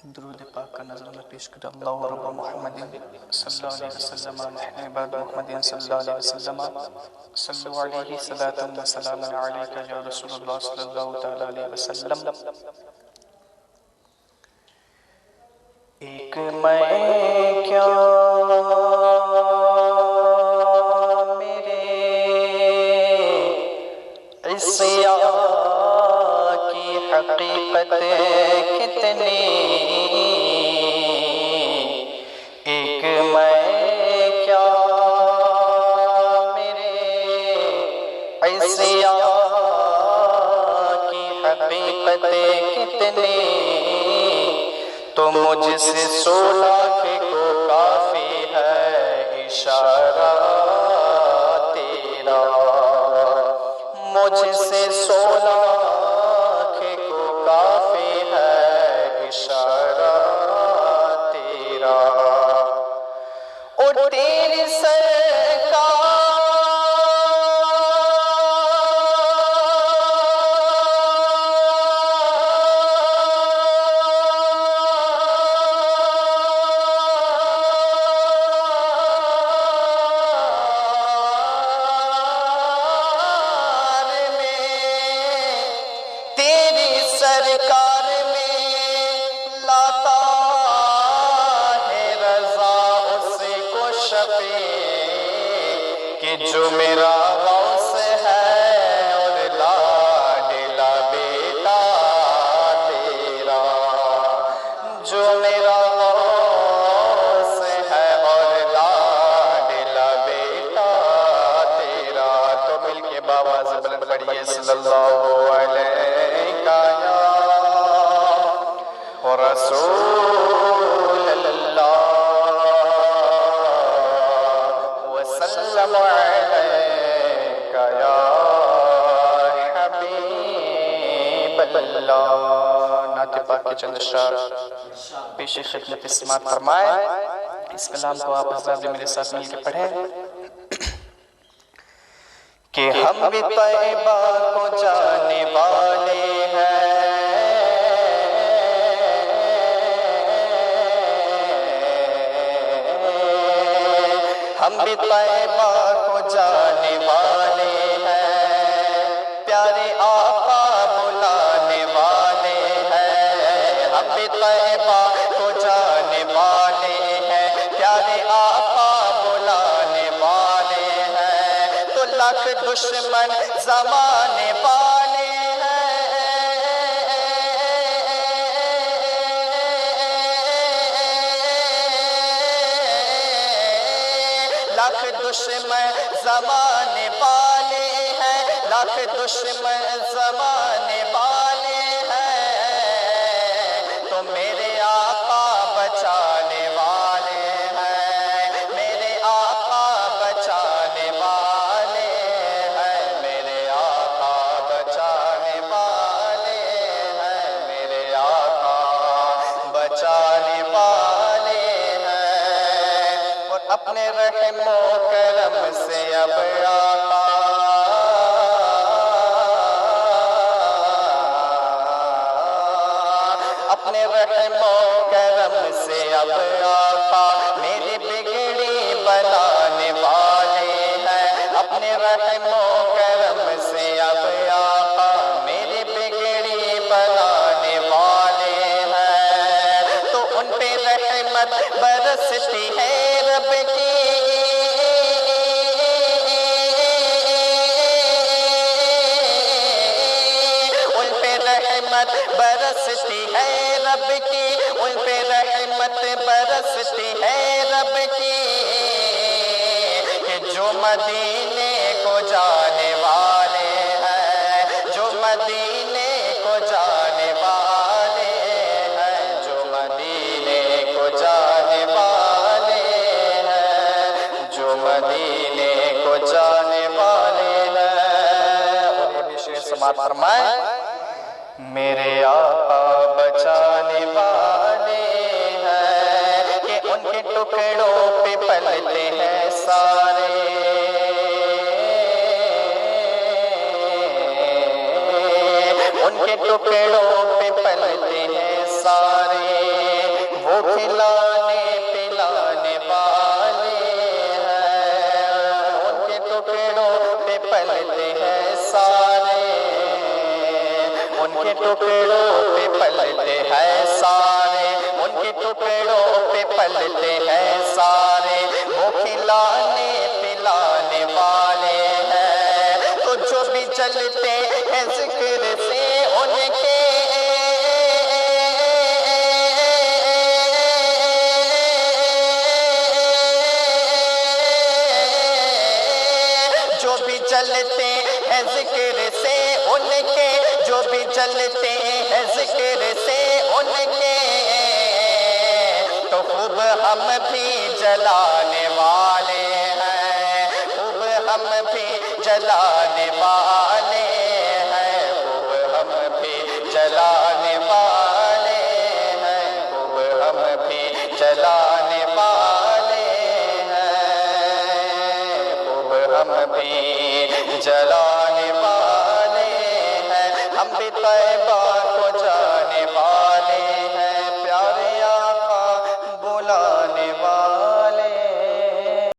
درود پاک کا نظرانہ پیش کر اللہ رب محمد صلی اللہ علیہ وسلم نحن عباد محمد صلی اللہ علیہ وسلم صلو علیہ صلاة و سلام علیکہ یا رسول اللہ صلی اللہ تعالی علیہ وسلم۔ ایک میں کیا میرے عصیاں کی حقیقت کتنی، ایک میں کیا میرے عصیاں کی حقیقت کتنی، تو مجھ سے 100 لاکھ کو کافی ہے اشارہ تیرا، مجھ سے 100 لاکھ کو کافی ہے اشارہ تیرا، اور تیری سرکار میں لاتا ہے رضا اس کو شفیع، کہ جو میرا غوث ہے اور لاڈلا بیٹا تیرا، جو میرا غوث ہے اور لاڈلا بیٹا تیرا۔ تو مل کے باواز بلند پڑھیے صلی اللہ علیہ رسول اللہ وسلم علیک یا حبیب اللہ۔ نعت پاک کے چند اشعار پیش خدمت سماعت فرمائیں۔ اس کلام کو آپ حضرات میرے ساتھ مل کے پڑھیں کہ ہم بھی طیبہ کو جانے والے ہیں، ہم بھی طیبہ کو جانے والے ہیں، پیارے آقا بلانے والے ہیں، ہم بھی طیبہ کو جانے والے ہیں، پیارے آقا بلانے والے ہیں، تو لاکھ دشمن زمانے والے لاکھ دشمن زمانے والے ہیں، لاکھ دشمن زمانے والے ہیں، تو میرے آقا بچانے والے ہیں، میرے آقا بچانے والے ہیں، میرے آقا بچانے والے ہیں، میرے آقا بچانے والے ہیں، اور اپنے رحم و کرم سے اب آقا اپنے رحم و کرم سے اب آقا میری بگڑی بنانے والے ہیں، اپنے رحم و کرم سے اب آقا میری بگڑی بنانے والے ہیں، تو ان پہ رحمت برستی ہے رب کی، ان پہ رحمت برستی ہے رب کی، ان پہ رحمت برستی ہے رب کی، کہ جو مدینے کو جانے والے ہیں، جو مدینے کو جانے والے ہیں، جو مدینے کو جانے والے ہیں، جو مدینے کو جانے والے ہیں۔ اور یہ بھی شعر سماعت فرمائیں، میرے آقا بچانے والے ہیں، کہ ان کے ٹکڑوں پہ پلتے ہیں سارے، ان کے ٹکڑوں پہ پلتے ہیں سارے، کھلانے پلانے والے ہیں، ان کے ٹکڑوں پہ پلتے ہیں سارے، ان کے ٹکڑوں پہ پلتے ہیں سارے، ان کے ٹکڑوں پہ پلتے ہیں سارے، وہ کھلانے پلانے والے ہیں، تو جو بھی چلتے ہیں ذکر سے ان کے، جو بھی چلتے ہیں ذکر سے ان کے، جو بھی چلتے ہیں ذکر سے ان کے، تو خوب ہم بھی جلانے والے ہیں، خوب ہم بھی جلانے والے ہیں، خوب ہم بھی جلانے والے ہیں، خوب ہم بھی جلانے والے ہیں، خوب ہم بھی جلانے والے ہیں، ہم بھی طیبہ